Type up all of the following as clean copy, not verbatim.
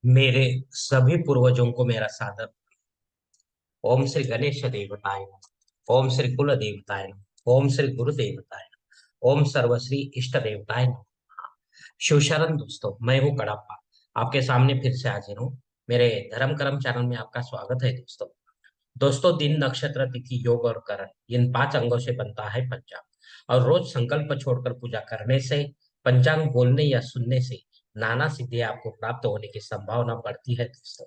मेरे सभी पूर्वजों को मेरा सादर। ओम श्री गणेश देवताय नमः। ओम श्री कुल देवताय नमः। ओम श्री गुरु देवताय नमः। ओम सर्वश्री इष्ट देवताय नमः। शिवशरण दोस्तों, मैं हूँ कड़प्पा। आपके सामने फिर से हाजिर हूँ। मेरे धर्म कर्म चैनल में आपका स्वागत है दोस्तों। दोस्तों, दिन नक्षत्र तिथि योग और करण इन पांच अंगों से बनता है पंचांग। और रोज संकल्प छोड़कर पूजा करने से, पंचांग बोलने या सुनने से नाना सिद्धियां आपको प्राप्त होने की संभावना बढ़ती है दोस्तों।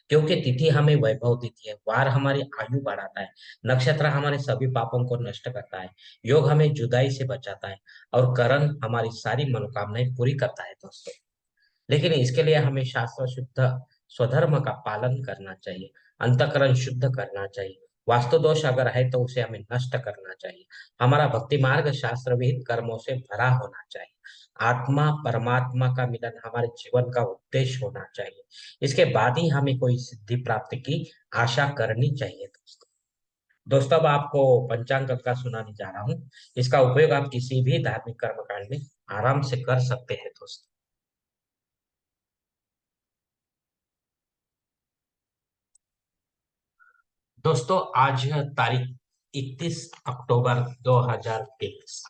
क्योंकि तिथि हमें वैभव देती है, वार हमारी आयु बढ़ाता है, नक्षत्र हमारे सभी पापों को नष्ट करता है, योग हमें जुदाई से बचाता है, और करण हमारी सारी मनोकामनाएं पूरी करता है दोस्तों। लेकिन इसके लिए हमें शास्त्र शुद्ध स्वधर्म का पालन करना चाहिए, अंतःकरण शुद्ध करना चाहिए। वास्तु दोष अगर है तो उसे हमें नष्ट करना चाहिए। हमारा भक्ति मार्ग शास्त्र विहित कर्मों से भरा होना चाहिए। आत्मा परमात्मा का मिलन हमारे जीवन का उद्देश्य होना चाहिए। इसके बाद ही हमें कोई सिद्धि प्राप्त की आशा करनी चाहिए दोस्तों। दोस्तों, अब आपको पंचांग का सुनाने जा रहा हूँ। इसका उपयोग आप किसी भी धार्मिक कर्मकांड में आराम से कर सकते हैं दोस्तों। दोस्तों, आज है तारीख 31 अक्टूबर 2023,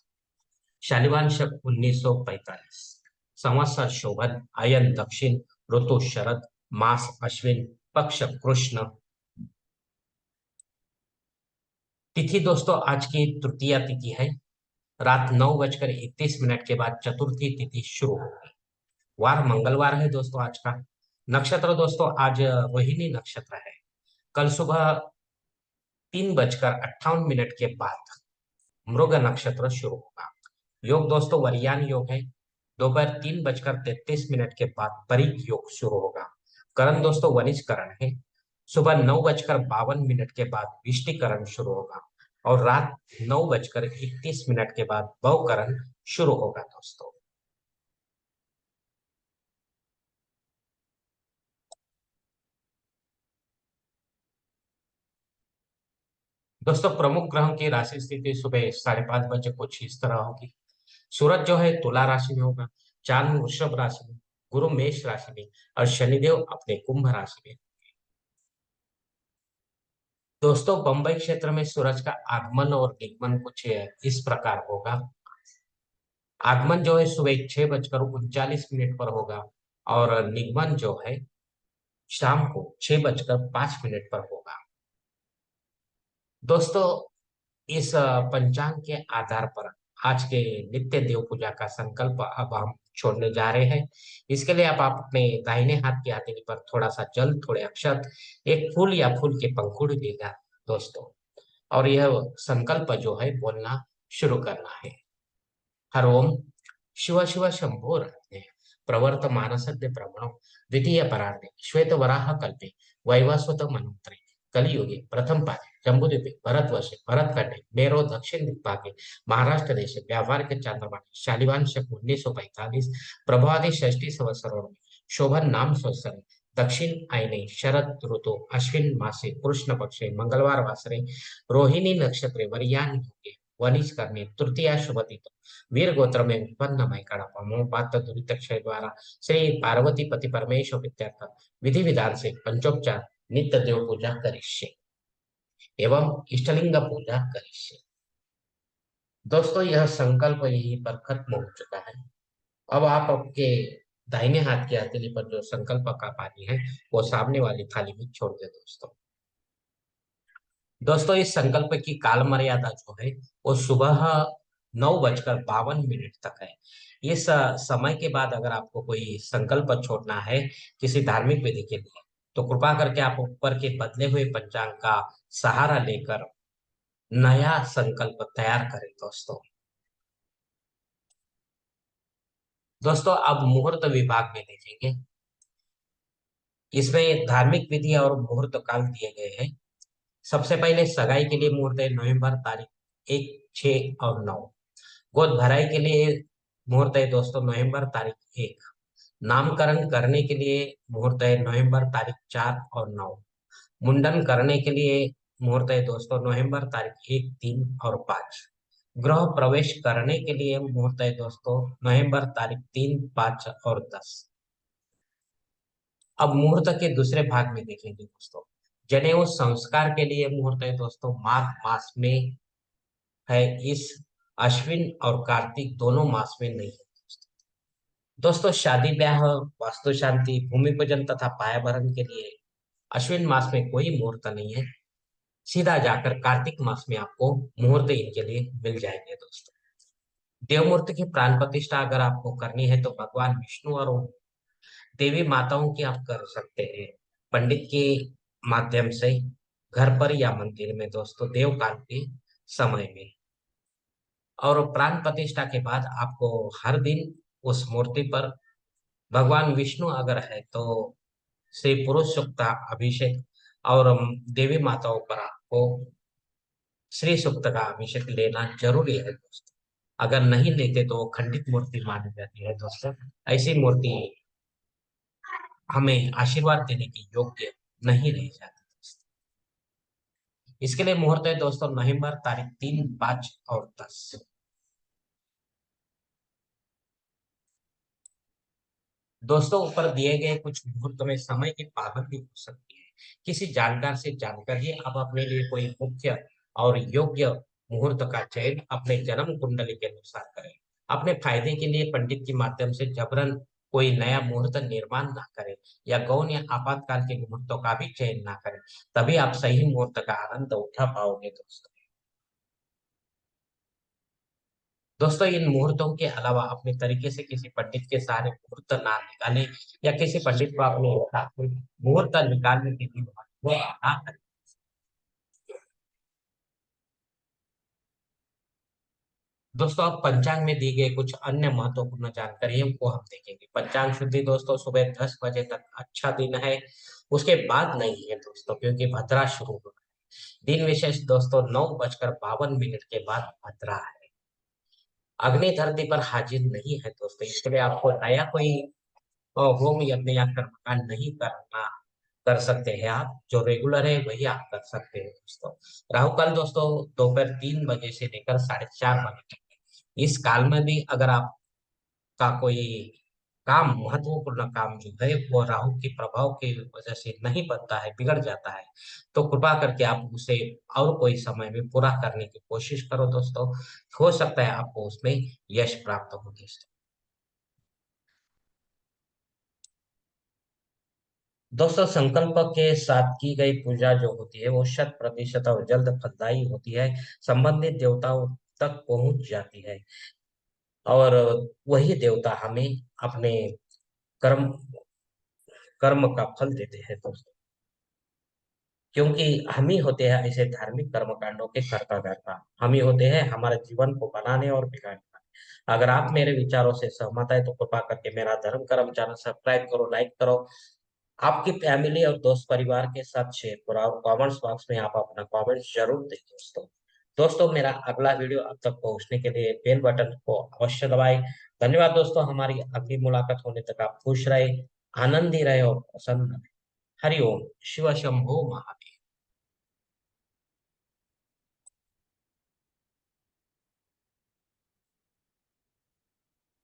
शालिवान शक 1945। संवत्सर शोभन, अयन दक्षिण, ऋतु शरद, मास अश्विन, पक्ष कृष्ण। तिथि दोस्तों आज की तृतीया तिथि है। रात 9:31 के बाद चतुर्थी तिथि शुरू होगी। वार मंगलवार है दोस्तों आज का। नक्षत्र दोस्तों आज रोहिणी नक्षत्र है। कल सुबह 3:58 के बाद मृग नक्षत्र शुरू होगा। योग दोस्तों वरियान योग है। दोपहर 3:33 के बाद परिक योग शुरू होगा। करण दोस्तों वनिज करण है। सुबह 9:52 के बाद विष्टिकरण शुरू होगा। और रात 9:31 के बाद भवकरण शुरू होगा दोस्तों। दोस्तों, प्रमुख ग्रहों की राशि स्थिति सुबह 5:30 कुछ इस तरह होगी। सूरज जो है तुला राशि में होगा, चांद वृषभ राशि में, गुरु मेष राशि में, और शनिदेव अपने कुंभ राशि में। दोस्तों, बंबई क्षेत्र में सूरज का आगमन और निगमन कुछ इस प्रकार होगा। आगमन जो है सुबह 6:39 पर होगा। और निगमन जो है शाम को 6:05 पर होगा। दोस्तों, इस पंचांग के आधार पर आज के नित्य देव पूजा का संकल्प अब हम छोड़ने जा रहे हैं। इसके लिए आप अपने दाहिने हाथ की हथेली पर थोड़ा सा जल, थोड़े अक्षत, एक फूल या फूल के पंखुड़ी देगा दोस्तों। और यह संकल्प जो है बोलना शुरू करना है। हर ओम शिव शिव शंभो रत्ने प्रवर्तमानसद्य प्रमणो द्वितीय परार्धे श्वेत वराह कल्पे वैवस्वत मनोत्तरे कलियुगे प्रथम पादे जम्बूद्वीपे भरतवर्षे भरतखंडे मेरो दक्षिण दिग्भागे महाराष्ट्र देशे व्यापार के चांद्रमाने शालिवान शक 1945 प्रभादे षष्ठी संवत्सरों में शोभन नाम संवत्सरे दक्षिण आयने शरद ऋतु अश्विन मासे कृष्ण पक्षे मंगलवार वासरे रोहिणी नक्षत्रे वरियान योगे वनिज करने तृतीया शुभ तिथि वीर गोत्र में उत्पन्न मैं कड़प मोहपात दुरित क्षय द्वारा श्री पार्वती पति परमेश्वर प्रीत्यर्थ विधि विधान से पंचोपचार नित्य देव पूजा करिष्ये एवं इष्टलिंग पूजा करिष्ये। दोस्तों, यह संकल्प यहीं पर खत्म हो चुका है। अब आप आपके दाहिने हाथ की हथेली पर जो संकल्प का पानी है वो सामने वाली थाली में छोड़ दे दोस्तों। दोस्तों, इस संकल्प की काल मर्यादा जो है वो सुबह 9:52 तक है। इस समय के बाद अगर आपको कोई संकल्प छोड़ना है किसी धार्मिक विधि के लिए, तो कृपा करके आप ऊपर के बदले हुए पंचांग का सहारा लेकर नया संकल्प तैयार करें दोस्तों। दोस्तों, अब मुहूर्त विभाग में देखेंगे। इसमें धार्मिक विधि और मुहूर्त काल दिए गए हैं। सबसे पहले सगाई के लिए मुहूर्त है नवंबर तारीख 1, 6 और 9। गोद भराई के लिए मुहूर्त है दोस्तों नवंबर तारीख 1। नामकरण करने के लिए मुहूर्त है नवंबर तारीख 4 और 9। मुंडन करने के लिए मुहूर्त है दोस्तों नवंबर तारीख 1, 3 और 5। गृह प्रवेश करने के लिए मुहूर्त है दोस्तों नवंबर तारीख 3, 5 और 10। अब मुहूर्त के दूसरे भाग में देखेंगे दोस्तों। जनेऊ संस्कार के लिए मुहूर्त है दोस्तों, माघ मास में है। इस अश्विन और कार्तिक दोनों मास में नहीं है दोस्तों। शादी ब्याह, वास्तु शांति, भूमि पूजन तथा पाया भरण के लिए अश्विन मास में कोई मुहूर्त नहीं है। सीधा जाकर कार्तिक मास में आपको मुहूर्त इनके लिए मिल जाएंगे दोस्तों। देवमूर्ति की प्राण प्रतिष्ठा अगर आपको करनी है तो भगवान विष्णु और देवी माताओं की आप कर सकते हैं पंडित के माध्यम से, घर पर या मंदिर में दोस्तों, देव काल के समय में। और प्राण प्रतिष्ठा के बाद आपको हर दिन उस मूर्ति पर भगवान विष्णु अगर है तो श्री पुरुष सूक्त का अभिषेक, और देवी माताओं पर आपको श्री सूक्त का अभिषेक लेना जरूरी है दोस्तों। अगर नहीं लेते तो वो खंडित मूर्ति मानी जाती है दोस्तों। ऐसी मूर्ति हमें आशीर्वाद देने की योग्य नहीं रह जाती दोस्तों। इसके लिए मुहूर्त है दोस्तों नवंबर तारीख 3, 5 और 10। दोस्तों ऊपर दिए गए कुछ मुहूर्त में समय की पाबंदी हो सकती है। किसी जानकार से जानकर ही आप अपने लिए कोई मुख्य और योग्य मुहूर्त का चयन अपने जन्म कुंडली के अनुसार करें। अपने फायदे के लिए पंडित के माध्यम से जबरन कोई नया मुहूर्त निर्माण ना करें, या गौण या आपातकाल के मुहूर्तों का भी चयन ना करें। तभी आप सही मुहूर्त का आनंद उठा पाओगे दोस्तों। दोस्तों इन मुहूर्तों के अलावा अपने तरीके से किसी पंडित के सहारे मुहूर्त ना निकालें, या किसी पंडित को अपने साथ में मुहूर्त निकालने के लिए वो ना करें। दोस्तों अब पंचांग में दी गई कुछ अन्य महत्वपूर्ण जानकारियों को हम देखेंगे। पंचांग शुद्धि दोस्तों सुबह 10 बजे तक अच्छा दिन है, उसके बाद नहीं है दोस्तों, क्योंकि भद्रा शुरू हो रहा है। दिन विशेष दोस्तों 9:52 के बाद भद्रा है। अग्नि धरती पर हाजिर नहीं है दोस्तों, इसके लिए आपको नया कोई होम यज्ञ या कर्मकांड नहीं करना कर सकते हैं। आप जो रेगुलर है वही आप कर सकते हैं दोस्तों। राहु काल दोस्तों दोपहर 3 बजे से लेकर 4:30 बजे तक है। इस काल में भी अगर आपका कोई काम, महत्वपूर्ण काम जो है वो राहु के प्रभाव की वजह से नहीं बनता है, बिगड़ जाता है, तो कृपा करके आप उसे और कोई समय में पूरा करने की कोशिश करो दोस्तों। हो सकता है आपको उसमें यश प्राप्त हो दोस्तों। दोस्तों संकल्प के साथ की गई पूजा जो होती है वो 100% और जल्द फलदायी होती है, संबंधित देवताओं तक पहुंच जाती है, और वही देवता हमें अपने कर्म कर्म का फल देते हैं दोस्तों। क्योंकि हम ही होते हैं ऐसे धार्मिक कर्म कांडों के कर्ता धर्ता, हम ही होते हैं हमारे जीवन को बनाने और बिगाड़ने वाले। अगर आप मेरे विचारों से सहमत है तो कृपा करके मेरा धर्म कर्म चैनल सब्सक्राइब करो, लाइक करो, आपकी फैमिली और दोस्त परिवार के साथ शेयर करो, और कमेंट्स बॉक्स में आप अपना कमेंट जरूर दें दोस्तों। दोस्तों मेरा अगला वीडियो अब तक पहुंचने के लिए बेल बटन को अवश्य दबाएं। धन्यवाद दोस्तों, हमारी अगली मुलाकात होने तक आप खुश रहे, आनंदी रहे और प्रसन्न रहे। हरिओम। शिव शंभो महादेव।